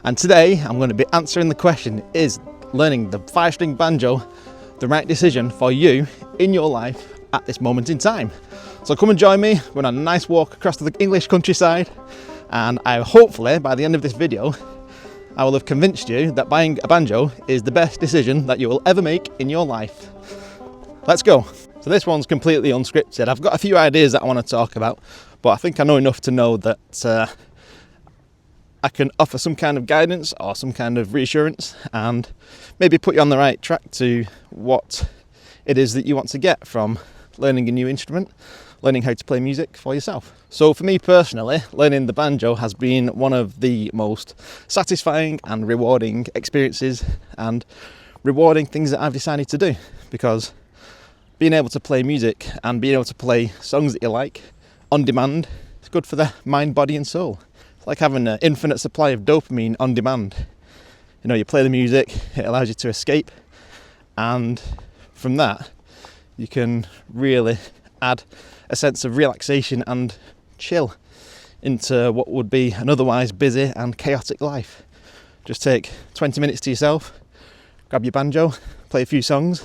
And today I'm going to be answering the question, is learning the 5-string banjo the right decision for you in your life at this moment in time? So come and join me. We're on a nice walk across the English countryside, and hopefully by the end of this video I will have convinced you that buying a banjo is the best decision that you will ever make in your life. Let's go. So this one's completely unscripted. I've got a few ideas that I want to talk about, but I think I know enough to know that I can offer some kind of guidance or some kind of reassurance and maybe put you on the right track to what it is that you want to get from learning a new instrument, learning how to play music for yourself. So for me personally, learning the banjo has been one of the most satisfying and rewarding experiences and rewarding things that I've decided to do, because being able to play music and being able to play songs that you like on demand is good for the mind, body and soul. It's like having an infinite supply of dopamine on demand. You know, you play the music, it allows you to escape, and from that you can really add a sense of relaxation and chill into what would be an otherwise busy and chaotic life. Just take 20 minutes to yourself, grab your banjo, play a few songs,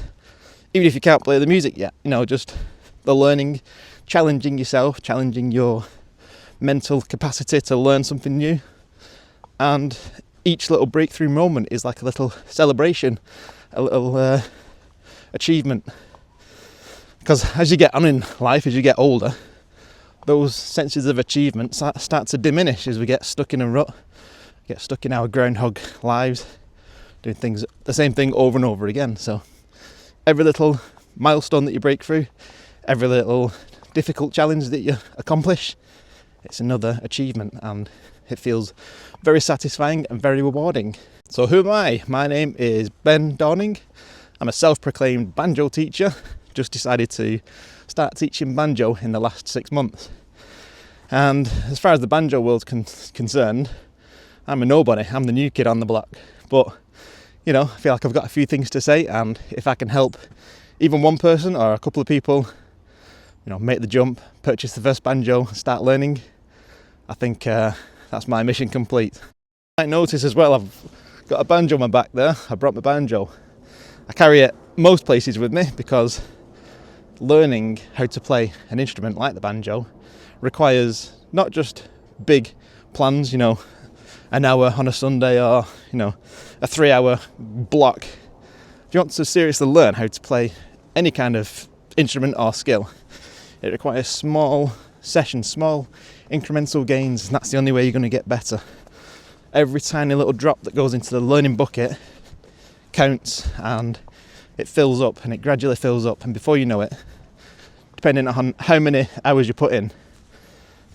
even if you can't play the music yet, you know, just the learning, challenging yourself, challenging your mental capacity to learn something new. And each little breakthrough moment is like a little celebration, a little achievement. Because as you get on in life, as you get older, those senses of achievement start to diminish as we get stuck in a rut, get stuck in our groundhog lives, doing things, the same thing over and over again. So every little milestone that you break through, every little difficult challenge that you accomplish, it's another achievement, and it feels very satisfying and very rewarding. So who am I? My name is Ben Dorning. I'm a self-proclaimed banjo teacher. Just decided to start teaching banjo in the last 6 months. And as far as the banjo world's concerned, I'm a nobody. I'm the new kid on the block. But, you know, I feel like I've got a few things to say, and if I can help even one person or a couple of people, you know, make the jump, purchase the first banjo, start learning, I think that's my mission complete. I notice as well, I've got a banjo on my back there. I brought my banjo. I carry it most places with me because learning how to play an instrument like the banjo requires not just big plans, you know, an hour on a Sunday or, you know, a 3-hour block. If you want to seriously learn how to play any kind of instrument or skill, it requires small sessions, small incremental gains, and that's the only way you're going to get better. Every tiny little drop that goes into the learning bucket counts, and it fills up, and it gradually fills up, and before you know it, depending on how many hours you put in,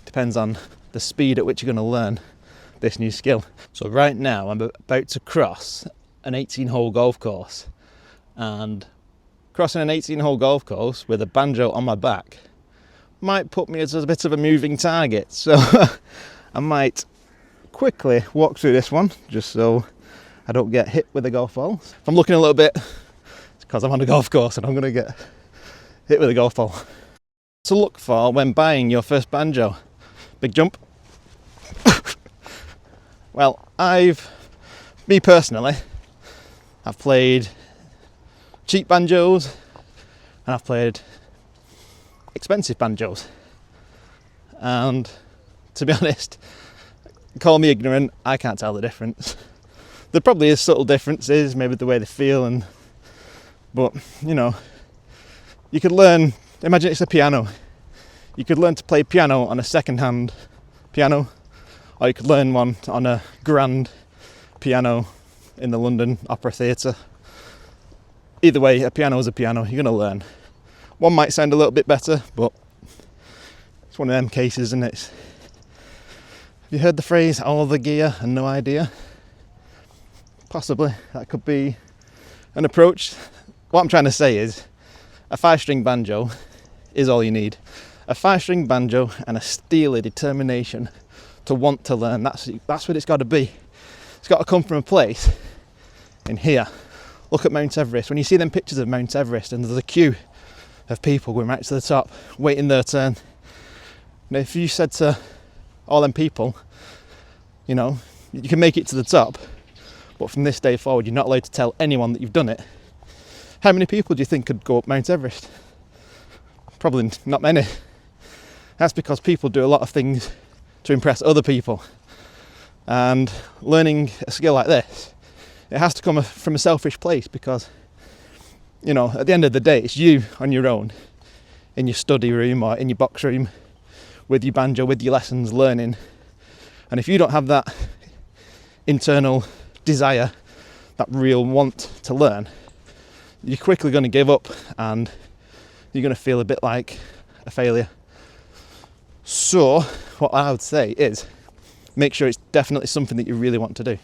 depends on the speed at which you're going to learn this new skill. So right now I'm about to cross an 18-hole golf course, and crossing an 18-hole golf course with a banjo on my back might put me as a bit of a moving target, so I might quickly walk through this one just so I don't get hit with a golf ball. If I'm looking a little bit, it's because I'm on a golf course and I'm going to get hit with a golf ball. To look for when buying your first banjo. Big jump. Well, me personally, I've played cheap banjos and I've played expensive banjos. And to be honest, call me ignorant, I can't tell the difference. There probably is subtle differences, maybe the way they feel, but you know, you could learn, imagine it's a piano. You could learn to play piano on a second-hand piano, or you could learn one on a grand piano in the London Opera Theatre. Either way, a piano is a piano, you're going to learn. One might sound a little bit better, but it's one of them cases, isn't it? Have you heard the phrase, all the gear and no idea? Possibly, that could be an approach. What I'm trying to say is, a 5-string banjo is all you need. A 5-string banjo and a steely determination to want to learn. That's what it's got to be. It's got to come from a place in here. Look at Mount Everest. When you see them pictures of Mount Everest and there's a queue of people going right to the top, waiting their turn. Now, if you said to all them people, you know, You can make it to the top, but from this day forward, you're not allowed to tell anyone that you've done it. How many people do you think could go up Mount Everest? Probably not many. That's because people do a lot of things to impress other people. And learning a skill like this, it has to come from a selfish place, because, you know, at the end of the day, it's you on your own, in your study room or in your box room, with your banjo, with your lessons, learning. And if you don't have that internal desire, that real want to learn, you're quickly going to give up and you're going to feel a bit like a failure. So what I would say is, make sure it's definitely something that you really want to do.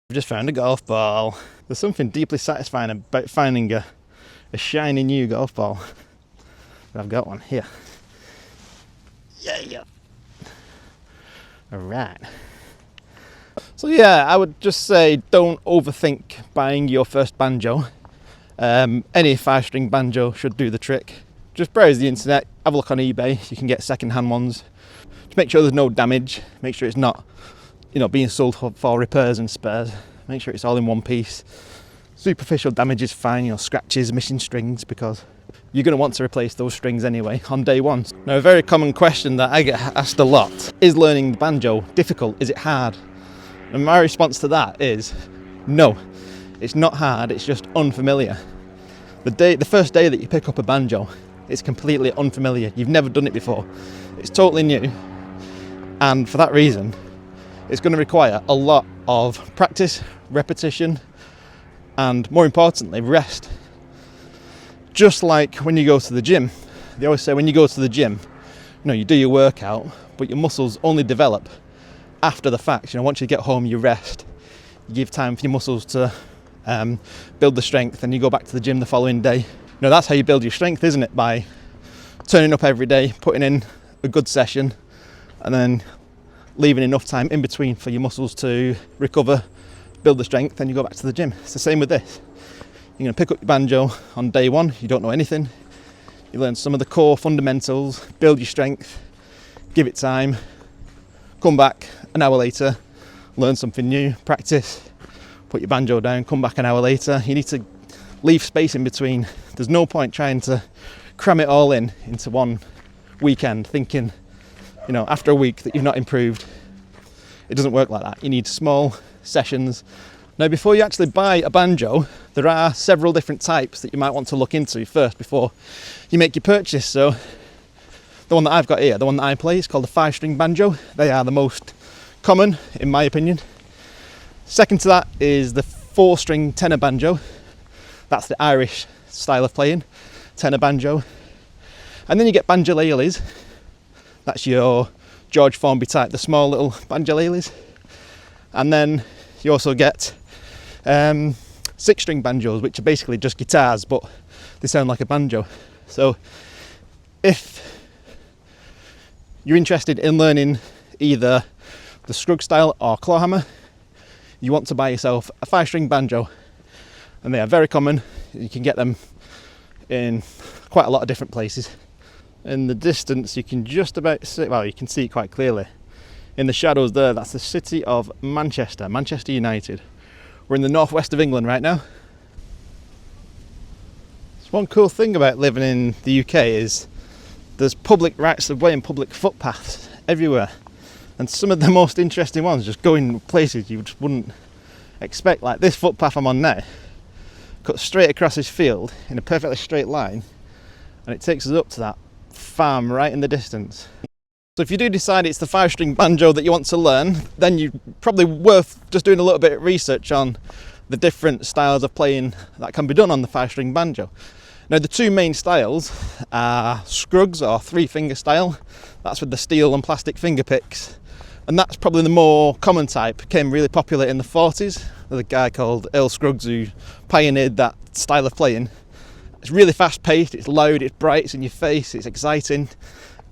I've just found a golf ball. There's something deeply satisfying about finding a shiny new golf ball. I've got one here. Yeah. Alright. So yeah, I would just say, don't overthink buying your first banjo. Any 5-string banjo should do the trick. Just browse the internet, have a look on eBay. You can get second-hand ones. Just make sure there's no damage. Make sure it's not, being sold for repairs and spares. Make sure it's all in one piece. Superficial damage is fine, scratches, missing strings, because you're going to want to replace those strings anyway on day one. Now, a very common question that I get asked a lot is learning the banjo difficult? Is it hard? And my response to that is no, it's not hard, it's just unfamiliar. The first day that you pick up a banjo, it's completely unfamiliar. You've never done it before. It's totally new. And for that reason, it's going to require a lot of practice, repetition, and more importantly, rest. Just like when you go to the gym. They always say when you go to the gym, you do your workout, but your muscles only develop after the fact. Once you get home, you rest. You give time for your muscles to build the strength, and you go back to the gym the following day. That's how you build your strength, isn't it? By turning up every day, putting in a good session, and then leaving enough time in between for your muscles to recover, build the strength, and you go back to the gym. It's the same with this. You're going to pick up your banjo on day one, you don't know anything. You learn some of the core fundamentals, build your strength, give it time, come back an hour later, learn something new, practice, put your banjo down, come back an hour later. You need to leave space in between. There's no point trying to cram it all into one weekend, thinking, after a week that you've not improved. It doesn't work like that. You need small sessions. Now, before you actually buy a banjo, there are several different types that you might want to look into first before you make your purchase. So the one that I've got here, the one that I play, is called a 5-string banjo. They are the most common, in my opinion. Second to that is the 4-string tenor banjo. That's the Irish style of playing, tenor banjo. And then you get banjolailies. That's your George Formby type, the small little banjolailies. And then you also get 6-string banjos, which are basically just guitars, but they sound like a banjo. So if you're interested in learning either the Scruggs style or clawhammer, you want to buy yourself a 5-string banjo, and they are very common. You can get them in quite a lot of different places. In the distance, you can just about see, you can see it quite clearly. In the shadows there, that's the city of Manchester, Manchester United. We're in the northwest of England right now. So one cool thing about living in the UK is there's public rights of way and public footpaths everywhere. And some of the most interesting ones just go in places you just wouldn't expect. Like this footpath I'm on now, cuts straight across this field in a perfectly straight line, and it takes us up to that farm right in the distance. So if you do decide it's the 5-string banjo that you want to learn, then you're probably worth just doing a little bit of research on the different styles of playing that can be done on the 5-string banjo. Now, the two main styles are Scruggs or 3-finger style. That's with the steel and plastic finger picks. And that's probably the more common type. Became really popular in the 40s. There's a guy called Earl Scruggs who pioneered that style of playing. It's really fast paced, it's loud, it's bright, it's in your face, it's exciting.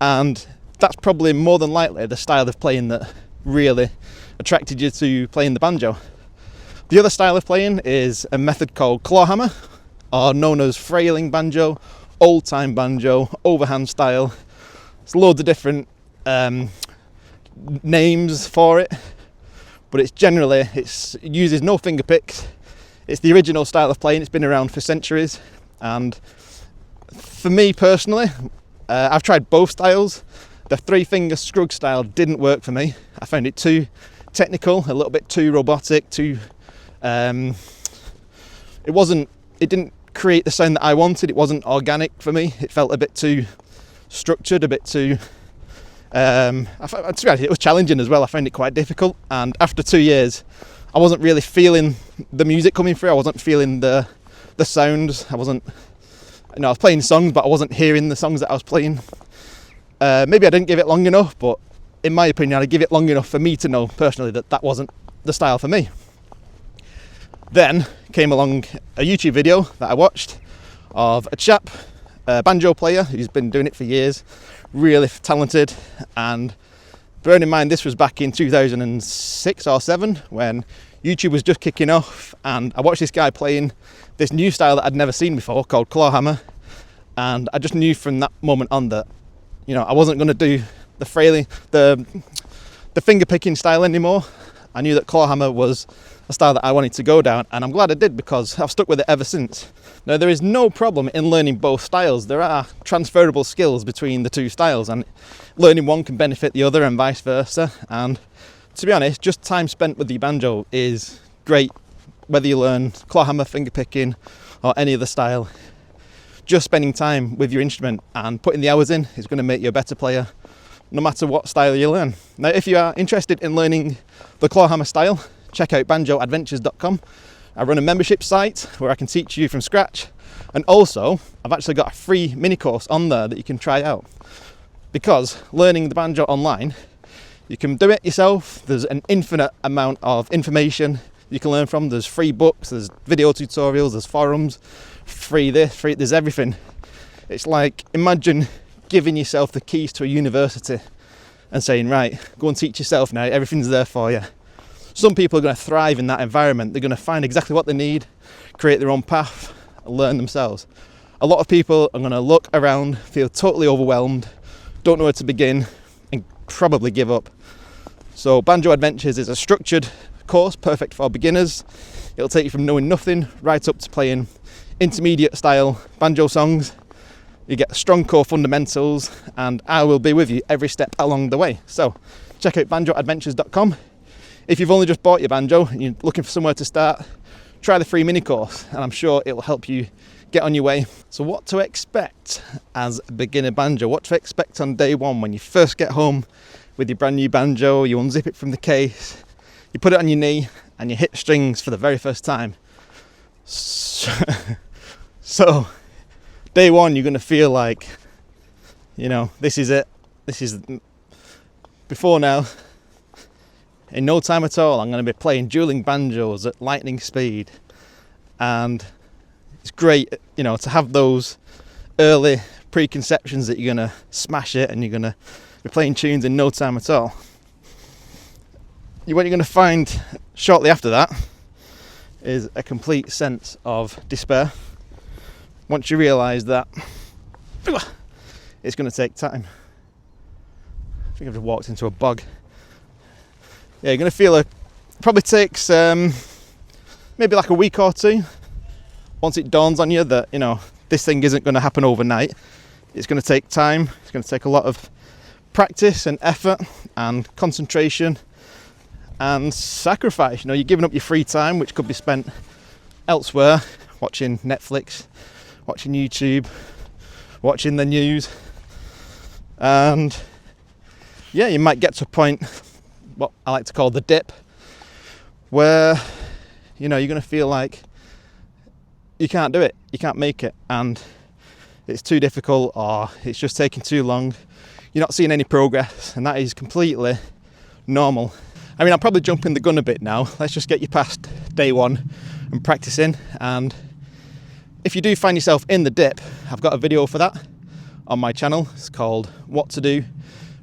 And that's probably more than likely the style of playing that really attracted you to playing the banjo. The other style of playing is a method called clawhammer, or known as frailing banjo, old time banjo, overhand style. There's loads of different names for it, but it uses no finger picks. It's the original style of playing. It's been around for centuries, and for me personally, I've tried both styles. The 3-finger scrug style didn't work for me. I found it too technical, a little bit too robotic, it didn't create the sound that I wanted. It wasn't organic for me. It felt a bit too structured, a bit too to be honest, it was challenging as well. I found it quite difficult, and after 2 years I wasn't really feeling the music coming through. I wasn't feeling the sounds. I was playing songs, but I wasn't hearing the songs that I was playing. Maybe I didn't give it long enough, but in my opinion, I'd give it long enough for me to know personally that wasn't the style for me. Then came along a YouTube video that I watched of a chap, a banjo player who's been doing it for years, really talented. And bearing in mind, this was back in 2006 or 7 when YouTube was just kicking off, and I watched this guy playing this new style that I'd never seen before called claw hammer, and I just knew from that moment on that, I wasn't going to do the finger picking style anymore. I knew that claw hammer was a style that I wanted to go down, and I'm glad I did, because I've stuck with it ever since. Now, there is no problem in learning both styles. There are transferable skills between the two styles, and learning one can benefit the other and vice versa. And to be honest, just time spent with the banjo is great, whether you learn claw hammer, finger picking, or any other style. Just spending time with your instrument and putting the hours in is going to make you a better player, no matter what style you learn. Now, if you are interested in learning the claw hammer style, check out banjoadventures.com. I run a membership site where I can teach you from scratch, and also I've actually got a free mini course on there that you can try out. Because learning the banjo online, you can do it yourself. There's an infinite amount of information you can learn from. There's free books, there's video tutorials, there's forums, there's everything. It's like, imagine giving yourself the keys to a university and saying, right, go and teach yourself now, everything's there for you. Some people are going to thrive in that environment. They're going to find exactly what they need, create their own path, and learn themselves. A lot of people are going to look around, feel totally overwhelmed, don't know where to begin, and probably give up. So Banjo Adventures is a structured course, perfect for beginners. It'll take you from knowing nothing right up to playing intermediate style banjo songs. You get strong core fundamentals, and I will be with you every step along the way. So check out banjoadventures.com. If you've only just bought your banjo and you're looking for somewhere to start, try the free mini course, and I'm sure it will help you get on your way. So what to expect as a beginner banjo? What to expect on day one when you first get home with your brand new banjo? You unzip it from the case, you put it on your knee, and you hit strings for the very first time. So day one, you're going to feel like, this is it. This is before now. In no time at all, I'm going to be playing dueling banjos at lightning speed, and it's great, to have those early preconceptions that you're going to smash it and you're going to be playing tunes in no time at all. What you're going to find shortly after that is a complete sense of despair. Once you realise that it's going to take time. I think I've just walked into a bog. Yeah, you're going to feel it probably takes maybe like a week or two. Once it dawns on you that, this thing isn't going to happen overnight. It's going to take time. It's going to take a lot of practice and effort and concentration and sacrifice. You're giving up your free time, which could be spent elsewhere, watching Netflix, watching YouTube, watching the news. And yeah, you might get to a point, what I like to call the dip, where you're going to feel like you can't do it, you can't make it, and it's too difficult, or it's just taking too long. You're not seeing any progress, and that is completely normal. I mean, I'm probably jumping the gun a bit now. Let's just get you past day one and practicing. And if you do find yourself in the dip, I've got a video for that on my channel. It's called What to Do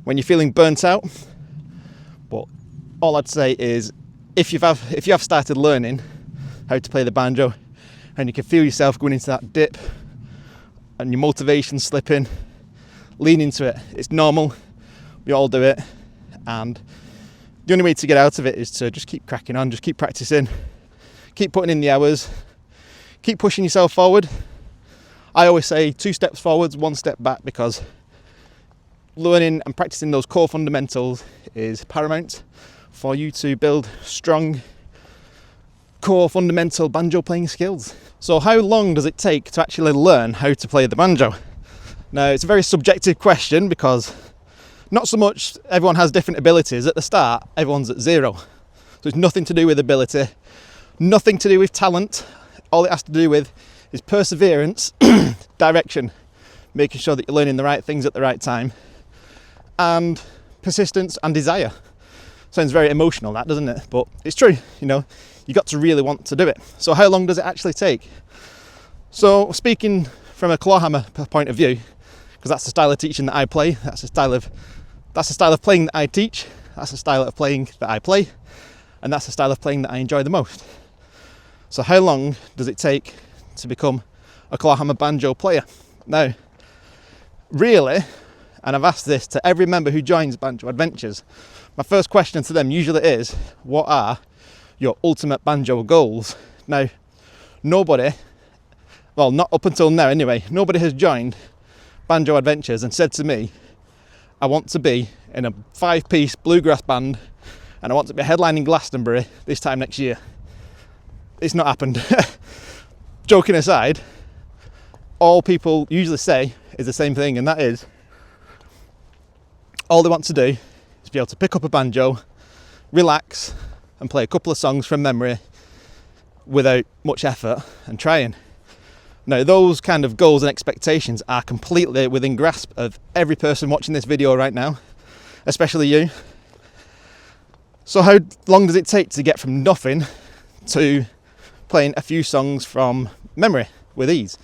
When You're Feeling Burnt Out. But all I'd say is, if you have started learning how to play the banjo and you can feel yourself going into that dip and your motivation slipping, lean into it. It's normal. We all do it. And The only way to get out of it is to just keep cracking on, just keep practicing, keep putting in the hours, keep pushing yourself forward. I always say 2 steps forwards, 1 step back, because learning and practicing those core fundamentals is paramount for you to build strong core fundamental banjo playing skills. So how long does it take to actually learn how to play the banjo? Now, it's a very subjective question, because not so much everyone has different abilities. At the start, everyone's at 0. So it's nothing to do with ability, nothing to do with talent. All it has to do with is perseverance, direction, making sure that you're learning the right things at the right time, and persistence and desire. Sounds very emotional, that, doesn't it? But it's true, you know, you got to really want to do it. So how long does it actually take? So speaking from a clawhammer point of view, because that's the style of teaching that I play, that's the style of playing that I teach, that's the style of playing that I play, and that's the style of playing that I enjoy the most. So how long does it take to become a clawhammer banjo player? Now, really, and I've asked this to every member who joins Banjo Adventures, my first question to them usually is, what are your ultimate banjo goals? Now, nobody, well, not up until now anyway, nobody has joined Banjo Adventures and said to me, I want to be in a 5-piece bluegrass band and I want to be headlining Glastonbury this time next year. It's not happened. Joking aside, all people usually say is the same thing, and that is all they want to do is be able to pick up a banjo, relax, and play a couple of songs from memory without much effort and trying. Now, those kind of goals and expectations are completely within grasp of every person watching this video right now, especially you. So how long does it take to get from nothing to playing a few songs from memory with ease?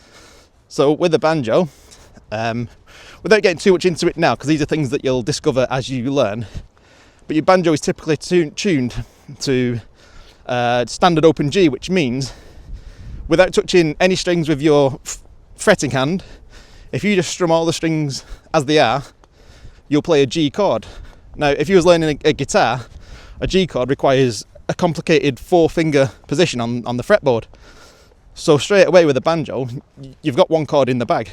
So with the banjo, without getting too much into it now, because these are things that you'll discover as you learn, but your banjo is typically tuned to standard open G, which means without touching any strings with your fretting hand, if you just strum all the strings as they are, you'll play a G chord. Now, if you was learning a guitar, a G chord requires a complicated 4-finger position on the fretboard. So straight away with a banjo, you've got 1 chord in the bag.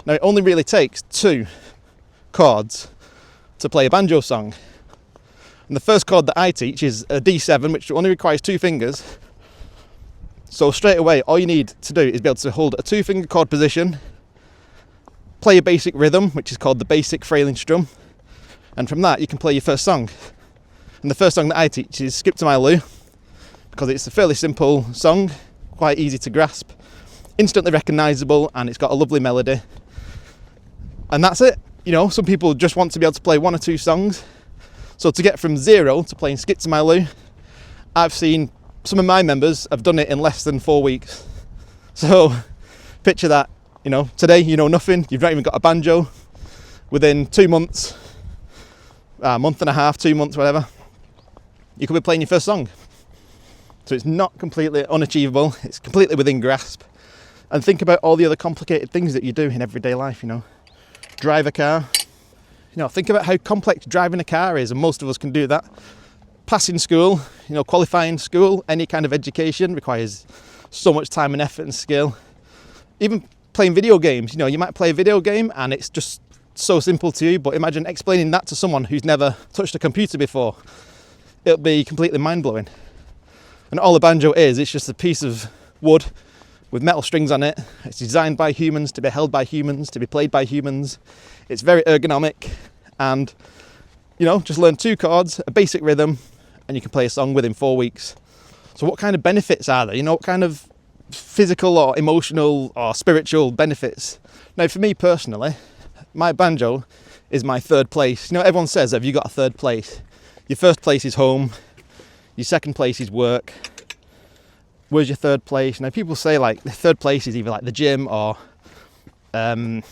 Now, it only really takes 2 chords to play a banjo song. And the first chord that I teach is a D7, which only requires 2 fingers. So straight away, all you need to do is be able to hold a 2-finger chord position, play a basic rhythm, which is called the basic frailing strum, and from that you can play your first song. And the first song that I teach is Skip to My Lou, because it's a fairly simple song, quite easy to grasp, instantly recognisable, and it's got a lovely melody. And that's it. You know, some people just want to be able to play 1 or 2 songs. So to get from 0 to playing Skip to My Lou, I've seen some of my members have done it in less than 4 weeks. So picture that, you know, today you know nothing, you've not even got a banjo. Within 2 months, a month and a half, 2 months, whatever, you could be playing your first song. So it's not completely unachievable, it's completely within grasp. And think about all the other complicated things that you do in everyday life, you know. Drive a car. You know, think about how complex driving a car is, and most of us can do that. Passing school, you know, qualifying school, any kind of education requires so much time and effort and skill. Even playing video games, you know, you might play a video game and it's just so simple to you, but imagine explaining that to someone who's never touched a computer before. It'll be completely mind-blowing. And all a banjo is, it's just a piece of wood with metal strings on it. It's designed by humans, to be held by humans, to be played by humans. It's very ergonomic, and, you know, just learn 2 chords, a basic rhythm, and you can play a song within 4 weeks. So what kind of benefits are there? You know, what kind of physical or emotional or spiritual benefits? Now, for me personally, my banjo is my 3rd place. You know, everyone says, have you got a 3rd place? Your first place is home, your second place is work. Where's your 3rd place? Now, people say like the 3rd place is either like the gym or it's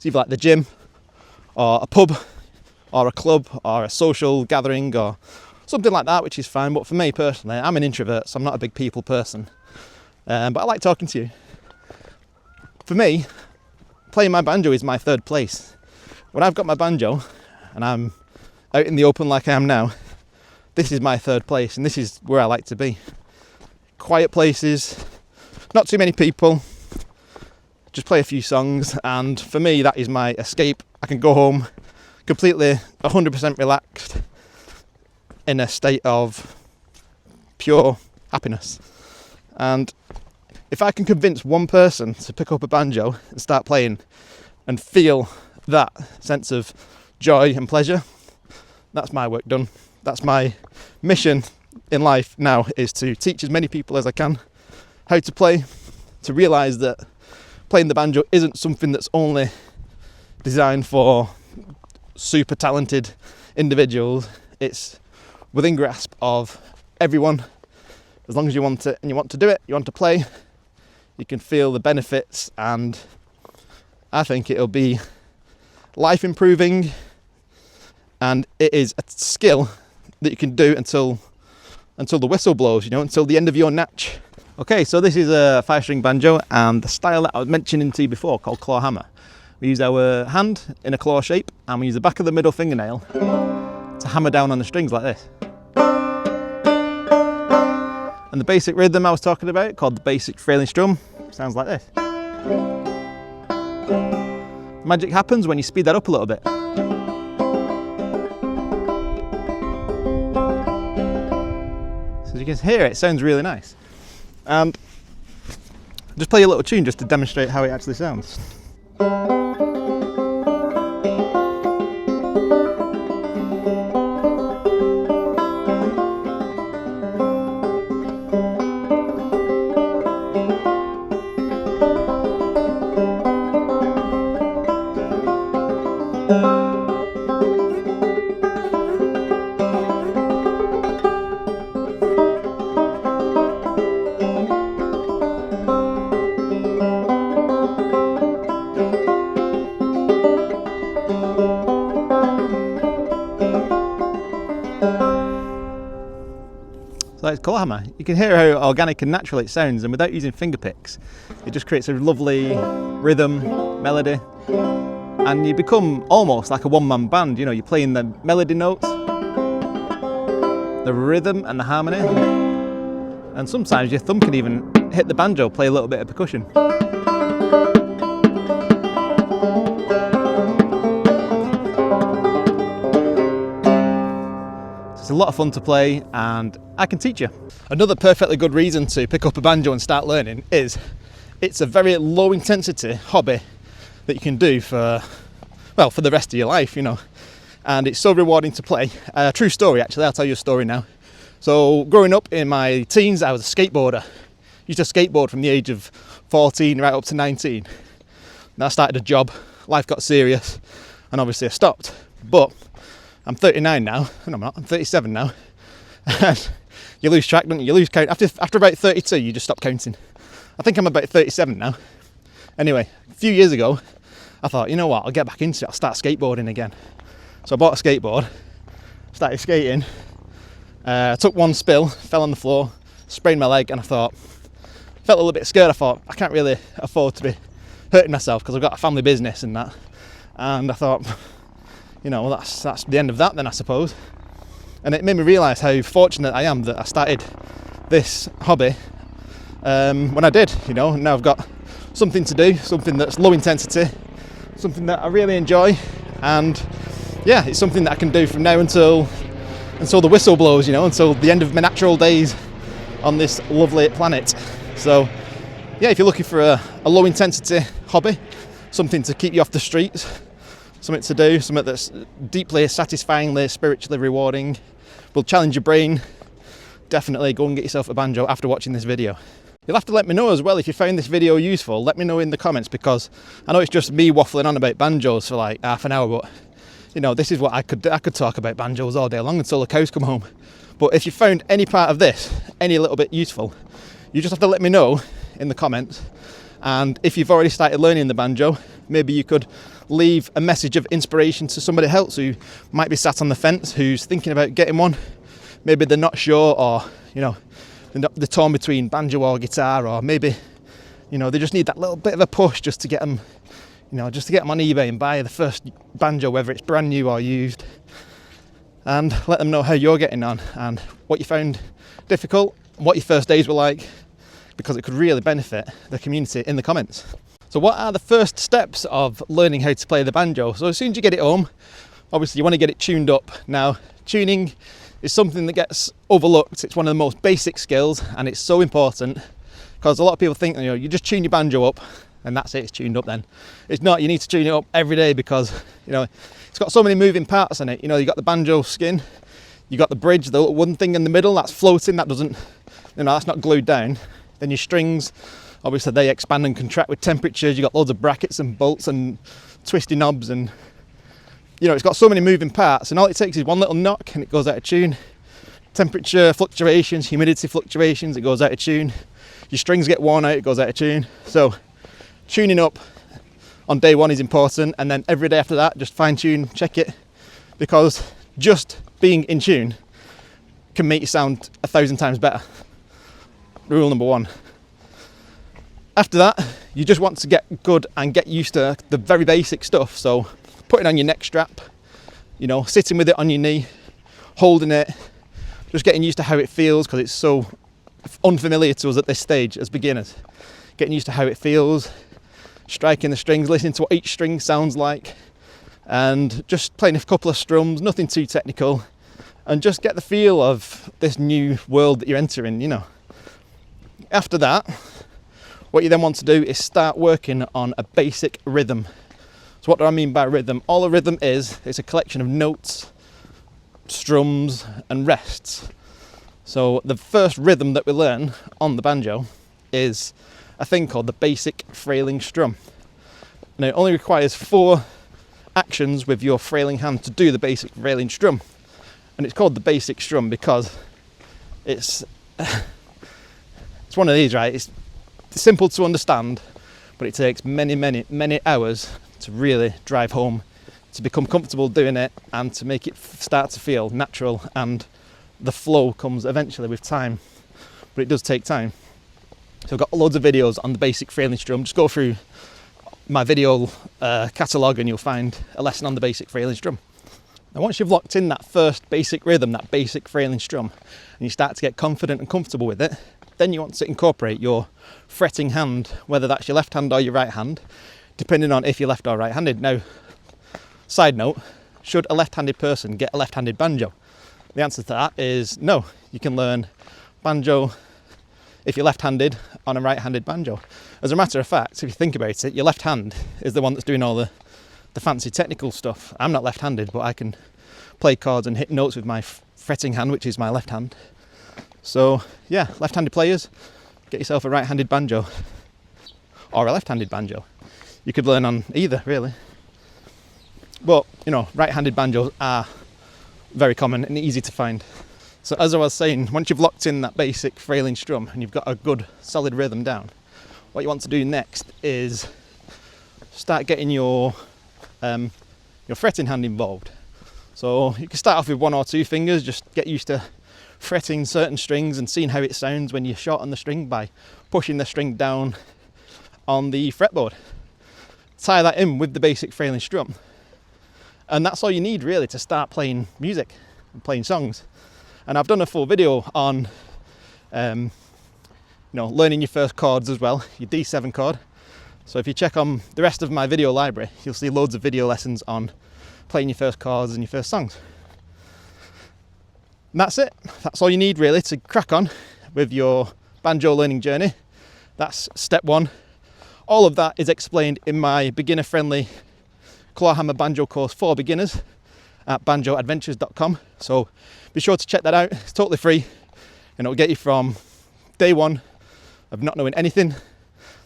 either like the gym or a pub or a club or a social gathering or something like that, which is fine. But for me personally, I'm an introvert, so I'm not a big people person. But I like talking to you. For me, playing my banjo is my 3rd place. When I've got my banjo and I'm out in the open like I am now, this is my third place, and this is where I like to be. Quiet places, not too many people, just play a few songs, and for me that is my escape. I can go home completely 100% relaxed in a state of pure happiness. And if I can convince one person to pick up a banjo and start playing and feel that sense of joy and pleasure, that's my work done. That's my mission in life now, is to teach as many people as I can how to play, to realise that playing the banjo isn't something that's only designed for super talented individuals. It's within grasp of everyone. As long as you want it and you want to do it, you want to play, you can feel the benefits, and I think it'll be life improving, and it is a skill that you can do until the whistle blows, until the end of your natch. Okay, so this is a 5-string banjo, and the style that I was mentioning to you before, called claw hammer. We use our hand in a claw shape, and we use the back of the middle fingernail to hammer down on the strings like this. And the basic rhythm I was talking about, called the basic frailing strum, sounds like this. Magic happens when you speed that up a little bit. So as you can hear, it sounds really nice. And I'll just play a little tune just to demonstrate how it actually sounds. So it's claw hammer. You can hear how organic and natural it sounds, and without using finger picks, it just creates a lovely rhythm, melody, and you become almost like a one-man band. You're playing the melody notes, the rhythm and the harmony, and sometimes your thumb can even hit the banjo, play a little bit of percussion. It's a lot of fun to play, and I can teach you. Another perfectly good reason to pick up a banjo and start learning is it's a very low intensity hobby that you can do for the rest of your life, and it's so rewarding to play. True story, actually. I'll tell you a story now. So growing up in my teens, I was a skateboarder. Used to skateboard from the age of 14 right up to 19. Then I started a job, life got serious, and obviously I stopped. But I'm 39 now. No, I'm not. I'm 37 now. And you lose track, don't you? You lose count. After about 32, you just stop counting. I think I'm about 37 now. Anyway, a few years ago, I thought, you know what, I'll get back into it. I'll start skateboarding again. So I bought a skateboard, started skating, took one spill, fell on the floor, sprained my leg, and I felt a little bit scared. I thought, I can't really afford to be hurting myself because I've got a family business and that. And I thought, well, that's the end of that then, I suppose. And it made me realise how fortunate I am that I started this hobby when I did. Now I've got something to do, something that's low intensity, something that I really enjoy, and yeah, it's something that I can do from now until the whistle blows, until the end of my natural days on this lovely planet. So yeah, if you're looking for a low intensity hobby, something to keep you off the streets, something to do, something that's deeply satisfyingly, spiritually rewarding, will challenge your brain, definitely go and get yourself a banjo after watching this video. You'll have to let me know as well if you found this video useful. Let me know in the comments, because I know it's just me waffling on about banjos for like half an hour, but this is what I could talk about banjos all day long until the cows come home. But if you found any part of this any little bit useful, you just have to let me know in the comments. And if you've already started learning the banjo, maybe you could leave a message of inspiration to somebody else who might be sat on the fence, who's thinking about getting one. Maybe they're not sure, or they're torn between banjo or guitar, or maybe they just need that little bit of a push just to get them on eBay and buy the first banjo, whether it's brand new or used. and let them know how you're getting on and what you found difficult, what your first days were like, because it could really benefit the community in the comments. So what are the first steps of learning how to play the banjo? So as soon as you get it home, obviously you want to get it tuned up. Now, tuning is something that gets overlooked. It's one of the most basic skills, and it's so important because a lot of people think, you just tune your banjo up and that's it, it's tuned up then. It's not. You need to tune it up every day because, it's got so many moving parts in it. You've got the banjo skin, you got the bridge, the little wooden thing in the middle that's floating, that doesn't, that's not glued down. Then your strings, obviously they expand and contract with temperatures. You've got loads of brackets and bolts and twisty knobs, and it's got so many moving parts, and all it takes is one little knock and it goes out of tune. Temperature fluctuations, humidity fluctuations, it goes out of tune. Your strings get worn out, it goes out of tune. So tuning up on day one is important, and then every day after that just fine tune, check it, because just being in tune can make you sound 1,000 times better. Rule number one. After that, you just want to get good and get used to the very basic stuff. So putting on your neck strap, sitting with it on your knee, holding it, just getting used to how it feels, because it's so unfamiliar to us at this stage as beginners. Getting used to how it feels, striking the strings, listening to what each string sounds like, and just playing a couple of strums, nothing too technical, and just get the feel of this new world that you're entering, After that, what you then want to do is start working on a basic rhythm. So what do I mean by rhythm? All a rhythm is, it's a collection of notes, strums and rests. So the first rhythm that we learn on the banjo is a thing called the basic frailing strum. Now it only requires 4 actions with your frailing hand to do the basic frailing strum. And it's called the basic strum because it's one of these, right? It's simple to understand, but it takes many, many, many hours to really drive home, to become comfortable doing it, and to make it start to feel natural, and the flow comes eventually with time, but it does take time. So I've got loads of videos on the basic frailing strum. Just go through my video catalogue and you'll find a lesson on the basic frailing strum. Now once you've locked in that first basic rhythm, that basic frailing strum, and you start to get confident and comfortable with it, then you want to incorporate your fretting hand, whether that's your left hand or your right hand, depending on if you're left or right-handed. Now, side note, should a left-handed person get a left-handed banjo? The answer to that is no. You can learn banjo if you're left-handed on a right-handed banjo. As a matter of fact, if you think about it, your left hand is the one that's doing all the fancy technical stuff. I'm not left-handed, but I can play chords and hit notes with my fretting hand, which is my left hand. So yeah, left-handed players, get yourself a right-handed banjo or a left-handed banjo. You could learn on either, really. But, right-handed banjos are very common and easy to find. So as I was saying, once you've locked in that basic frailing strum and you've got a good solid rhythm down, what you want to do next is start getting your fretting hand involved. So you can start off with 1 or 2 fingers, just get used to fretting certain strings and seeing how it sounds when you shorten the string by pushing the string down on the fretboard. Tie that in with the basic frailing strum, and that's all you need really to start playing music and playing songs. And I've done a full video on learning your first chords as well, your D7 chord. So if you check on the rest of my video library, you'll see loads of video lessons on playing your first chords and your first songs. And that's it. That's all you need really to crack on with your banjo learning journey. That's step 1. All of that is explained in my beginner-friendly clawhammer banjo course for beginners at banjoadventures.com. So be sure to check that out. It's totally free, and it'll get you from day 1 of not knowing anything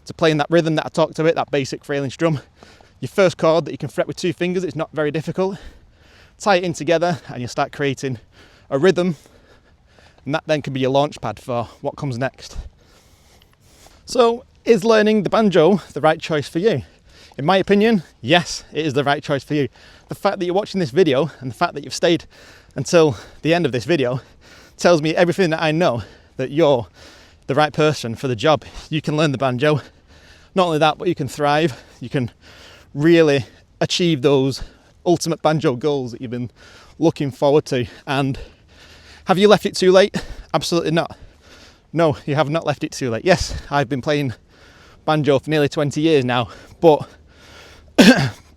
to playing that rhythm that I talked about, that basic frailing strum. Your first chord that you can fret with 2 fingers, it's not very difficult. Tie it in together and you'll start creating a rhythm, and that then can be your launch pad for what comes next. So, is learning the banjo the right choice for you? In my opinion, yes, it is the right choice for you. The fact that you're watching this video and the fact that you've stayed until the end of this video tells me everything that I know, that you're the right person for the job. You can learn the banjo. Not only that, but you can thrive. You can really achieve those ultimate banjo goals that you've been looking forward to. And have you left it too late? Absolutely not. No, you have not left it too late. Yes, I've been playing banjo for nearly 20 years now, but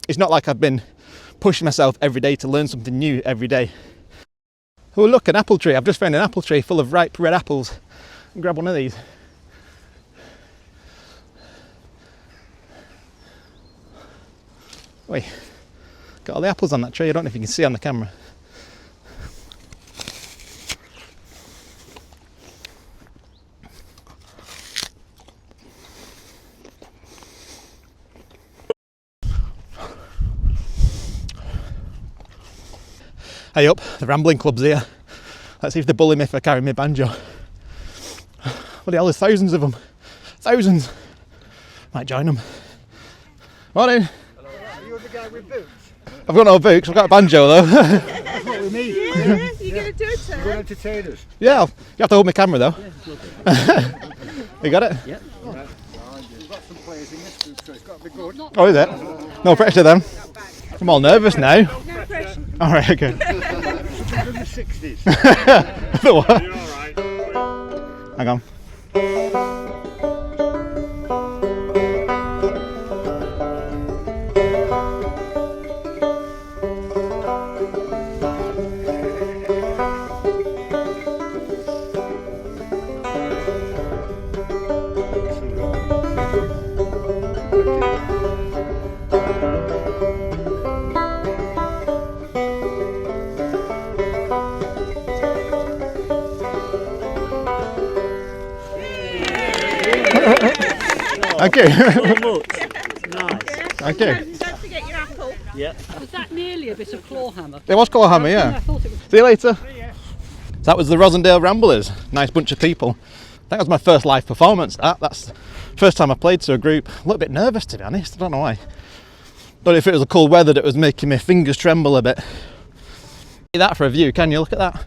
it's not like I've been pushing myself every day to learn something new every day. Oh look, an apple tree. I've just found an apple tree full of ripe red apples. Grab one of these. Wait, got all the apples on that tree. I don't know if you can see on the camera. Hey up, the Rambling Club's here. Let's see if they bully me for carrying my banjo. Bloody hell, there's thousands of them. Thousands. Might join them. Morning. Hello. Are you the guy with boots? I've got no boots, I've got a banjo though. That's what we need. Yeah, you're going to do it, sir? You're going to entertain us. Yeah, you have to hold my camera though. Yeah, You got it? yep. We've got some players in this group, so it's got to be good. Oh, is it? No pressure then. I'm all nervous now. No pressure. Alright, okay. From the 60s. The what? You're all right. Hang on. Thank you. Nice. Thank you. Don't forget your apple. Yeah. Was that nearly a bit of claw hammer? It was Clawhammer, I yeah. thought it was. See you later. So that was the Rosendale Ramblers. Nice bunch of people. That was my first live performance. That's the first time I played to a group. A little bit nervous, to be honest. I don't know why. Don't know if it was the cold weather that was making my fingers tremble a bit. See that for a view, can you? Look at that.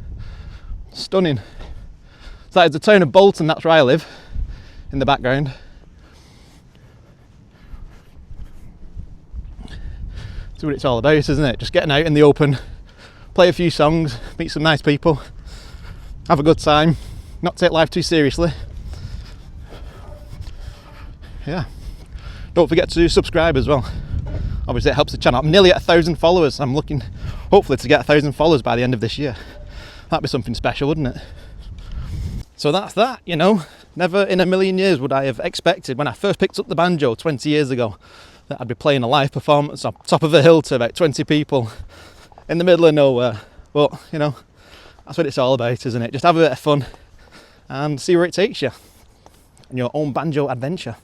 Stunning. So that is the town of Bolton. That's where I live. In the background. That's what it's all about, isn't it? Just getting out in the open, play a few songs, meet some nice people, have a good time, not take life too seriously. Yeah. Don't forget to subscribe as well. Obviously it helps the channel. I'm nearly at 1,000 followers. I'm looking hopefully to get 1,000 followers by the end of this year. That'd be something special, wouldn't it? So that's that, you know. Never in a million years would I have expected when I first picked up the banjo 20 years ago that I'd be playing a live performance on top of a hill to about 20 people in the middle of nowhere. But, you know, that's what it's all about, isn't it? Just have a bit of fun and see where it takes you on your own banjo adventure.